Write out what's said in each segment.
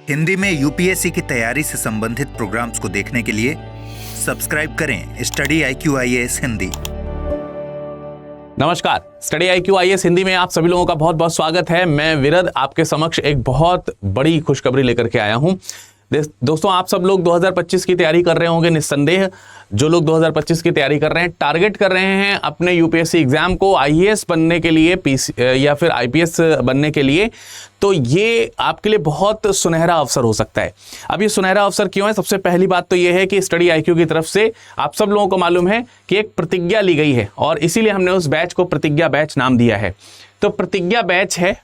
हिंदी में यूपीएससी की तैयारी से संबंधित प्रोग्राम्स को देखने के लिए सब्सक्राइब करें स्टडी IQ IAS हिंदी। नमस्कार, स्टडी IQ IAS हिंदी में आप सभी लोगों का बहुत बहुत स्वागत है। मैं विरद आपके समक्ष एक बहुत बड़ी खुशखबरी लेकर के आया हूं। दोस्तों, आप सब लोग 2025 की तैयारी कर रहे होंगे। निस्संदेह जो लोग 2025 की तैयारी कर रहे हैं, टारगेट कर रहे हैं अपने यूपीएससी एग्जाम को IAS बनने के लिए, या फिर IPS बनने के लिए, तो ये आपके लिए बहुत सुनहरा अवसर हो सकता है। अब ये सुनहरा अवसर क्यों है? सबसे पहली बात तो ये है कि स्टडी IQ की तरफ से आप सब लोगों को मालूम है कि एक प्रतिज्ञा ली गई है और इसीलिए हमने उस बैच को प्रतिज्ञा बैच नाम दिया है। तो प्रतिज्ञा बैच है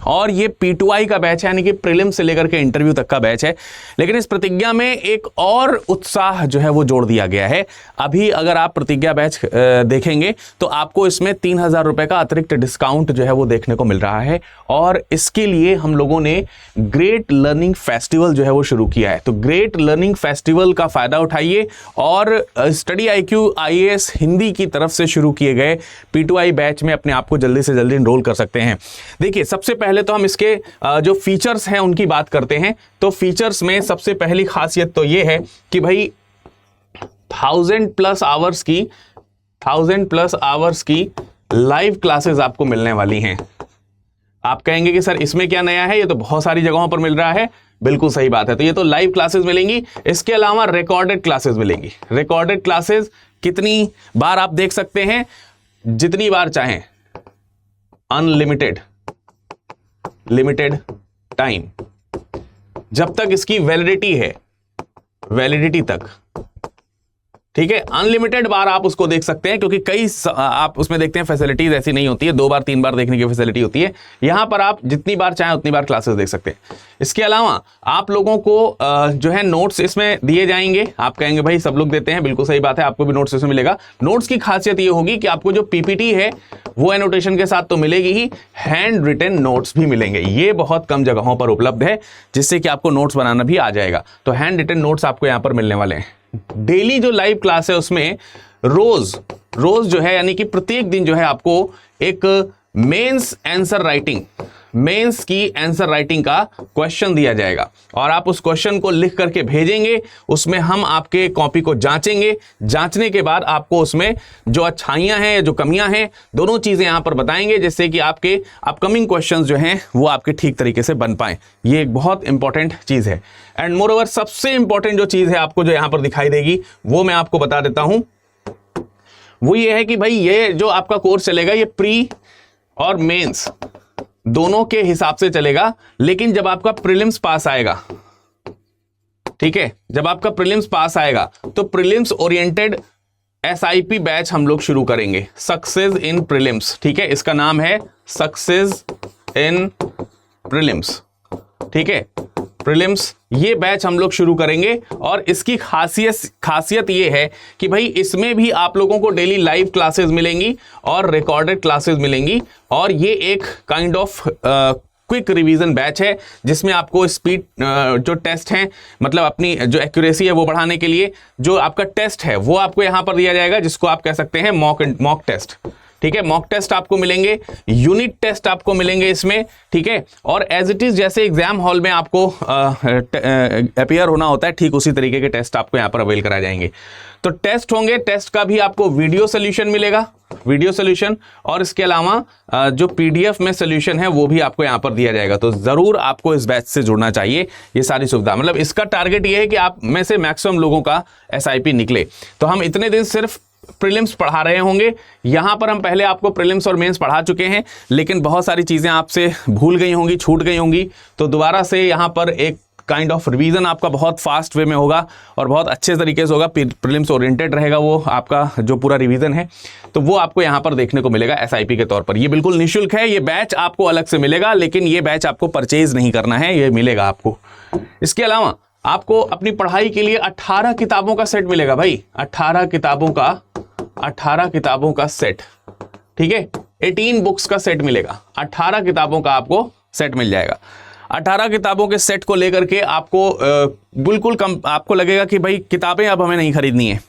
और ये P2I का बैच है, यानी कि प्रीलिम से लेकर के इंटरव्यू तक का बैच है। लेकिन इस प्रतिज्ञा में एक और उत्साह जो है वो जोड़ दिया गया है। अभी अगर आप प्रतिज्ञा बैच देखेंगे तो आपको इसमें 3,000 रुपए का अतिरिक्त डिस्काउंट जो है वो देखने को मिल रहा है। और इसके लिए हम लोगों ने ग्रेट लर्निंग फेस्टिवल जो है वो शुरू किया है। तो ग्रेट लर्निंग फेस्टिवल का फायदा उठाइए और स्टडी IQ IAS हिंदी की तरफ से शुरू किए गए P2I बैच में अपने आप को जल्दी से जल्दी इनरोल कर सकते हैं। देखिए, सबसे पहले तो हम इसके जो फीचर्स हैं उनकी बात करते हैं। तो फीचर्स में सबसे पहली खासियत तो ये है कि भाई 1000+ आवर्स की लाइव क्लासेस आपको मिलने वाली हैं। आप कहेंगे कि सर इसमें क्या नया है, ये तो बहुत सारी जगहों पर मिल रहा है। बिल्कुल सही बात है। तो ये तो लाइव क्लासेस मिलेंगी, इसके अलावा रिकॉर्डेड क्लासेस मिलेंगी। रिकॉर्डेड क्लासेस कितनी बार आप देख सकते हैं? जितनी बार चाहें, अनलिमिटेड, लिमिटेड टाइम, जब तक इसकी वैलिडिटी है, वैलिडिटी तक, ठीक है। अनलिमिटेड बार आप उसको देख सकते हैं, क्योंकि कई आप उसमें देखते हैं फैसिलिटीज ऐसी नहीं होती है, 2 बार 3 बार देखने की फैसिलिटी होती है। यहां पर आप जितनी बार चाहें उतनी बार क्लासेस देख सकते हैं। इसके अलावा आप लोगों को जो है नोट्स इसमें दिए जाएंगे। आप कहेंगे भाई सब लोग देते हैं, बिल्कुल सही बात है, आपको भी नोट्स इसमें मिलेगा। नोट्स की खासियत ये होगी कि आपको जो PPT है वो एनोटेशन के साथ तो मिलेगी ही, हैंड रिटन नोट्स भी मिलेंगे। ये बहुत कम जगहों पर उपलब्ध है, जिससे कि आपको नोट्स बनाना भी आ जाएगा। तो हैंड रिटन नोट्स आपको यहां पर मिलने वाले हैं। डेली जो लाइव क्लास है उसमें रोज जो है, यानी कि प्रत्येक दिन जो है आपको एक मेंस की आंसर राइटिंग का क्वेश्चन दिया जाएगा और आप उस क्वेश्चन को लिख करके भेजेंगे। उसमें हम आपके कॉपी को जांचेंगे। जांचने के बाद आपको उसमें जो अच्छाइयां हैं या जो कमियां हैं, दोनों चीजें यहां पर बताएंगे, जिससे कि आपके अपकमिंग क्वेश्चंस जो हैं वो आपके ठीक तरीके से बन पाए। ये एक बहुत इंपॉर्टेंट चीज है। एंड मोरओवर सबसे इंपॉर्टेंट जो चीज है आपको जो यहां पर दिखाई देगी, वो मैं आपको बता देता हूं। वो ये है कि भाई ये जो आपका कोर्स चलेगा, ये प्री और मेंस दोनों के हिसाब से चलेगा। लेकिन जब आपका प्रीलिम्स पास आएगा, ठीक है, जब आपका प्रीलिम्स पास आएगा तो प्रीलिम्स ओरिएंटेड SIP बैच हम लोग शुरू करेंगे, सक्सेस इन प्रीलिम्स। ठीक है, इसका नाम है सक्सेस इन प्रीलिम्स। ठीक है, प्रीलिम्स ये बैच हम लोग शुरू करेंगे और इसकी खासियत ये है कि भाई इसमें भी आप लोगों को डेली लाइव क्लासेस मिलेंगी और रिकॉर्डेड क्लासेस मिलेंगी। और ये एक kind of quick revision batch है, जिसमें आपको स्पीड जो टेस्ट हैं, मतलब अपनी जो एक्यूरेसी है वो बढ़ाने के लिए जो आपका टेस्ट है वो आपको यहां पर दिया जाएगा, जिसको आप कह सकते हैं मॉक टेस्ट। ठीक है, मॉक टेस्ट आपको मिलेंगे, यूनिट टेस्ट आपको मिलेंगे इसमें। ठीक है, और एज इट इज जैसे एग्जाम हॉल में आपको अपीयर होना होता है, ठीक उसी तरीके के टेस्ट आपको यहां पर अवेल कराए जाएंगे। तो टेस्ट होंगे, टेस्ट का भी आपको वीडियो सोल्यूशन मिलेगा, वीडियो सोल्यूशन, और इसके अलावा जो PDF में सोल्यूशन है वो भी आपको यहां पर दिया जाएगा। तो जरूर आपको इस बैच से जुड़ना चाहिए। ये सारी सुविधा, मतलब इसका टारगेट ये है कि आप में से मैक्सिमम लोगों का SIP निकले। तो हम इतने दिन सिर्फ प्रीलिम्स पढ़ा रहे होंगे। यहां पर हम पहले आपको प्रीलिम्स और मेंस पढ़ा चुके हैं, लेकिन बहुत सारी चीजें आपसे भूल गई होंगी, छूट गई होंगी। तो दोबारा से यहां पर एक काइंड ऑफ रिवीजन आपका बहुत फास्ट वे में होगा और बहुत अच्छे तरीके से होगा। प्रीलिम्स ओरिएंटेड रहेगा वो आपका जो पूरा रिवीजन है, तो वो आपको यहां पर देखने को मिलेगा SIP के तौर पर। ये बिल्कुल निःशुल्क है, ये बैच आपको अलग से मिलेगा, लेकिन ये बैच आपको परचेज नहीं करना है, ये मिलेगा आपको। इसके अलावा आपको अपनी पढ़ाई के लिए 18 किताबों का सेट मिलेगा भाई, 18 किताबों का सेट। ठीक है, 18 बुक्स का सेट मिलेगा, 18 किताबों का आपको सेट मिल जाएगा। 18 किताबों के सेट को लेकर के आपको बिल्कुल आपको लगेगा कि भाई किताबें अब हमें नहीं खरीदनी है,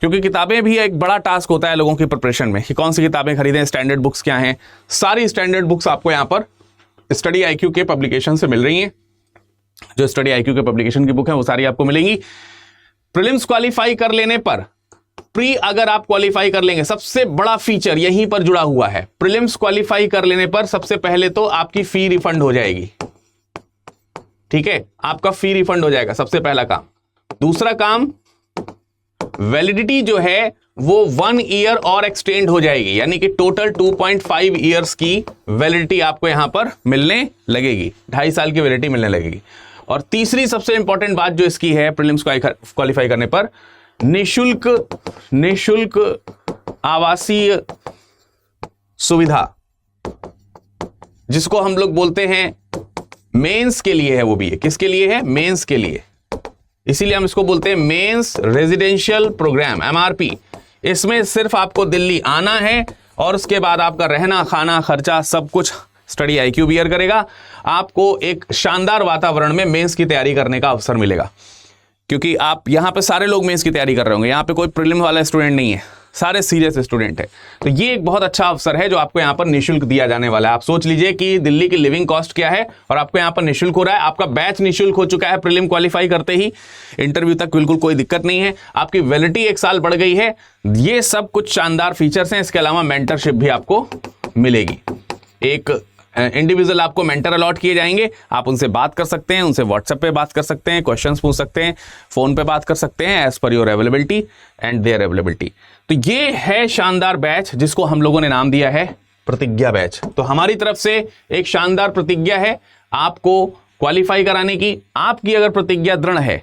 क्योंकि किताबें भी एक बड़ा टास्क होता है लोगों की प्रिपरेशन में कि कौन सी किताबें खरीदें, स्टैंडर्ड बुक्स क्या हैं। सारी स्टैंडर्ड बुक्स आपको यहाँ पर स्टडी IQ के पब्लिकेशन से मिल रही हैं। जो स्टडी आईक्यू के पब्लिकेशन की बुक है वो सारी आपको मिलेंगी। प्रीलिम्स क्वालिफाई कर लेने पर, प्री अगर आप क्वालिफाई कर लेंगे, सबसे बड़ा फीचर यहीं पर जुड़ा हुआ है। प्रीलिम्स क्वालिफाई कर लेने पर सबसे पहले तो आपकी फी रिफंड हो जाएगी, ठीक है, आपका फी रिफंड हो जाएगा, सबसे पहला काम। दूसरा काम, वैलिडिटी जो है वो 1 ईयर और एक्सटेंड हो जाएगी, यानी कि टोटल 2.5 ईयर्स की वैलिडिटी आपको यहां पर मिलने लगेगी, 2.5 साल की वैलिडिटी मिलने लगेगी। और तीसरी सबसे इंपॉर्टेंट बात जो इसकी है प्रीलिम्स क्वालिफाई करने पर, निशुल्क आवासीय सुविधा, जिसको हम लोग बोलते हैं मेंस के लिए है, वो भी है, किसके लिए है, मेंस के लिए, इसीलिए हम इसको बोलते हैं मेंस रेजिडेंशियल प्रोग्राम, MRP। इसमें सिर्फ आपको दिल्ली आना है और उसके बाद आपका रहना खाना खर्चा सब कुछ स्टडी आईक्यू बियर करेगा। आपको एक शानदार वातावरण में मेंस की तैयारी करने का अवसर मिलेगा, क्योंकि आप यहां पे सारे लोग मेंस की तैयारी कर रहे होंगे, यहां पे कोई प्रीलिम वाला स्टूडेंट नहीं है, सारे सीरियस स्टूडेंट है। तो ये एक बहुत अच्छा अवसर है जो आपको यहां पर निःशुल्क दिया जाने वाला है। आप सोच लीजिए कि दिल्ली की लिविंग कॉस्ट क्या है और आपको यहां पर निःशुल्क हो रहा है। आपका बैच निःशुल्क हो चुका है प्रीलिम क्वालिफाई करते ही, इंटरव्यू तक बिल्कुल कोई दिक्कत नहीं है, आपकी वैलिडिटी 1 साल बढ़ गई है। ये सब कुछ शानदार फीचर्स हैं। इसके अलावा मेंटरशिप भी आपको मिलेगी, एक इंडिविजुअल आपको मेंटर अलॉट किए जाएंगे, आप उनसे बात कर सकते हैं, उनसे व्हाट्सएप पे बात कर सकते हैं, क्वेश्चंस पूछ सकते हैं, फोन पे बात कर सकते हैं, as per your availability and their availability. तो ये है शानदार बैच जिसको हम लोगों ने नाम दिया है प्रतिज्ञा बैच। तो हमारी तरफ से एक शानदार प्रतिज्ञा है आपको क्वालिफाई कराने की। आपकी अगर प्रतिज्ञा दृढ़ है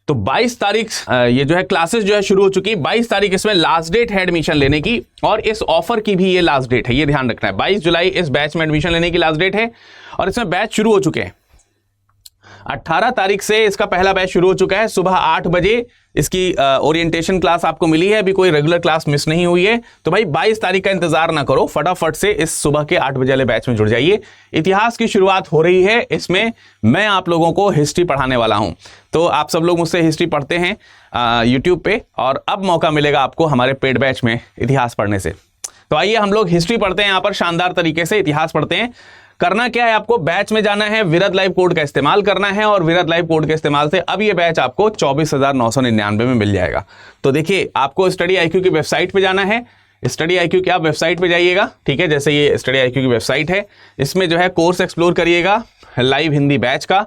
तो 22 तारीख ये जो है क्लासेस जो है शुरू हो चुकी है। 22 तारीख इसमें लास्ट डेट है एडमिशन लेने की, और इस ऑफर की भी ये लास्ट डेट है, ये ध्यान रखना है। 22 जुलाई इस बैच में एडमिशन लेने की लास्ट डेट है और इसमें बैच शुरू हो चुके हैं। 18 तारीख से इसका पहला बैच शुरू हो चुका है। सुबह 8 बजे इसकी ओरिएंटेशन क्लास आपको मिली है, अभी कोई रेगुलर क्लास मिस नहीं हुई है। तो भाई 22 तारीख का इंतजार ना करो, फटाफट से इस सुबह के 8 बजे वाले बैच में जुड़ जाइए। इतिहास की शुरुआत हो रही है, इसमें मैं आप लोगों को हिस्ट्री पढ़ाने वाला हूं। तो आप सब लोग मुझसे हिस्ट्री पढ़ते हैं यूट्यूब पे, और अब मौका मिलेगा आपको हमारे पेड बैच में इतिहास पढ़ने से। तो आइए हम लोग हिस्ट्री पढ़ते हैं, यहाँ पर शानदार तरीके से इतिहास पढ़ते हैं। करना क्या है, आपको बैच में जाना है, विरद लाइव कोड का इस्तेमाल करना है, और विरद लाइव कोड के इस्तेमाल से अब ये बैच आपको 24,999 में मिल जाएगा। तो देखिए, आपको स्टडी आईक्यू की वेबसाइट पे जाना है। स्टडी आईक्यू की आप वेबसाइट पे जाइएगा, ठीक है, जैसे ये स्टडी आईक्यू की वेबसाइट है, इसमें जो है कोर्स एक्सप्लोर करिएगा, लाइव हिंदी बैच का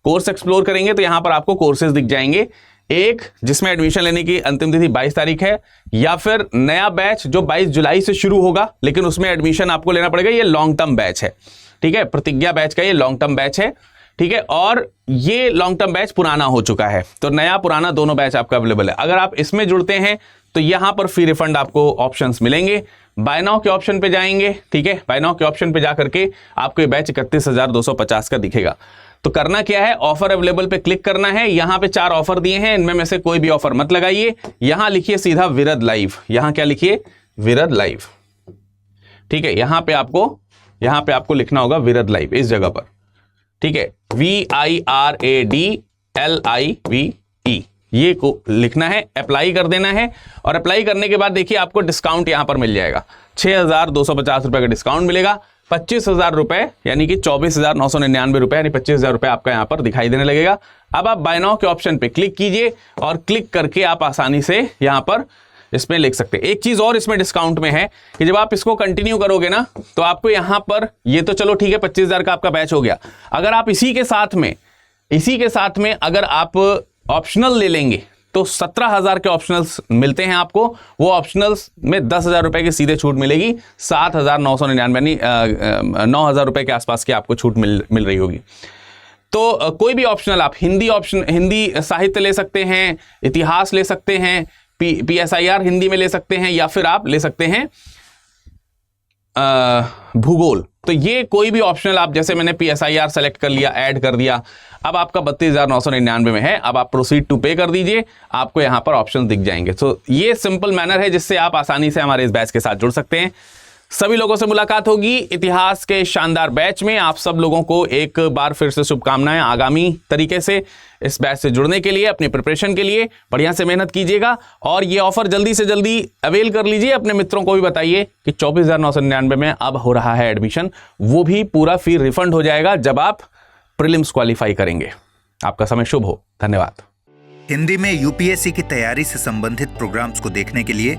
कोर्स एक्सप्लोर करेंगे तो यहाँ पर आपको कोर्सेज दिख जाएंगे। एक जिसमें एडमिशन लेने की अंतिम तिथि 22 तारीख है, या फिर नया बैच जो 22 जुलाई से शुरू होगा, लेकिन उसमें एडमिशन आपको लेना पड़ेगा, ये लॉन्ग टर्म बैच है, ठीक है, प्रतिज्ञा बैच का ये लॉन्ग टर्म बैच है, ठीक है। और ये लॉन्ग टर्म बैच पुराना हो चुका है, तो नया पुराना दोनों बैच आपका अवेलेबल है। अगर आप इसमें जुड़ते हैं तो यहां पर फी रिफंड आपको ऑप्शंस मिलेंगे। बाय नाउ के ऑप्शन पे जाएंगे, ठीक है, बाय नाउ के ऑप्शन पे जाकर के आपको ये बैच 31,250 का दिखेगा। तो करना क्या है, ऑफर अवेलेबल पे क्लिक करना है। यहां पे 4 ऑफर दिए हैं, इनमें में से कोई भी ऑफर मत लगाइए, यहां लिखिए सीधा विरद लाइव, यहां क्या लिखिए, विरद लाइव, ठीक है। यहां पे आपको लिखना होगा विरद लाइव इस जगह पर, ठीक है, VIRADLIVE, ये को लिखना है, अप्लाई कर देना है। और अप्लाई करने के बाद देखिए आपको डिस्काउंट यहां पर मिल जाएगा, 6,250 रुपए का डिस्काउंट मिलेगा। 25,000 रुपए यानी कि 24,999 रुपए, यानी 25,000 रुपए आपका यहां पर दिखाई देने लगेगा। अब आप बाय नाउ के ऑप्शन पे क्लिक कीजिए और क्लिक करके आप आसानी से यहां पर इसमें लिख सकते हैं। एक चीज और इसमें डिस्काउंट में है कि जब आप इसको कंटिन्यू करोगे ना, तो आपको यहां पर, ये तो चलो ठीक है 25,000 का आपका बैच हो गया, अगर आप इसी के साथ में अगर आप ऑप्शनल ले लेंगे तो 17,000 के ऑप्शनल्स मिलते हैं आपको। वो ऑप्शनल्स में 10,000 रुपए की सीधे छूट मिलेगी, 7,999 9,000 रुपए के आसपास की आपको छूट मिल रही होगी। तो कोई भी ऑप्शनल आप हिंदी साहित्य ले सकते हैं, इतिहास ले सकते हैं, PSIR हिंदी में ले सकते हैं, या फिर आप ले सकते हैं भूगोल। तो ये कोई भी ऑप्शनल आप, जैसे मैंने PSIR सेलेक्ट कर लिया, ऐड कर दिया, अब आपका 32,999 में है। अब आप प्रोसीड टू पे कर दीजिए, आपको यहां पर ऑप्शन दिख जाएंगे। तो ये सिंपल मैनर है जिससे आप आसानी से हमारे इस बैच के साथ जुड़ सकते हैं। सभी लोगों से मुलाकात होगी इतिहास के शानदार बैच में। आप सब लोगों को एक बार फिर से शुभकामनाएं आगामी तरीके से इस बैच से जुड़ने के लिए, अपनी प्रिपरेशन के लिए बढ़िया से मेहनत कीजिएगा, और ये ऑफर जल्दी से जल्दी अवेल कर लीजिए। अपने मित्रों को भी बताइए कि 24,999 में अब हो रहा है एडमिशन, वो भी पूरा फी रिफंड हो जाएगा जब आप प्रीलिम्स क्वालिफाई करेंगे। आपका समय शुभ हो। धन्यवाद। हिंदी में यूपीएससी की तैयारी से संबंधित प्रोग्राम्स को देखने के लिए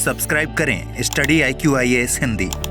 सब्सक्राइब करें स्टडी IQ IAS हिंदी।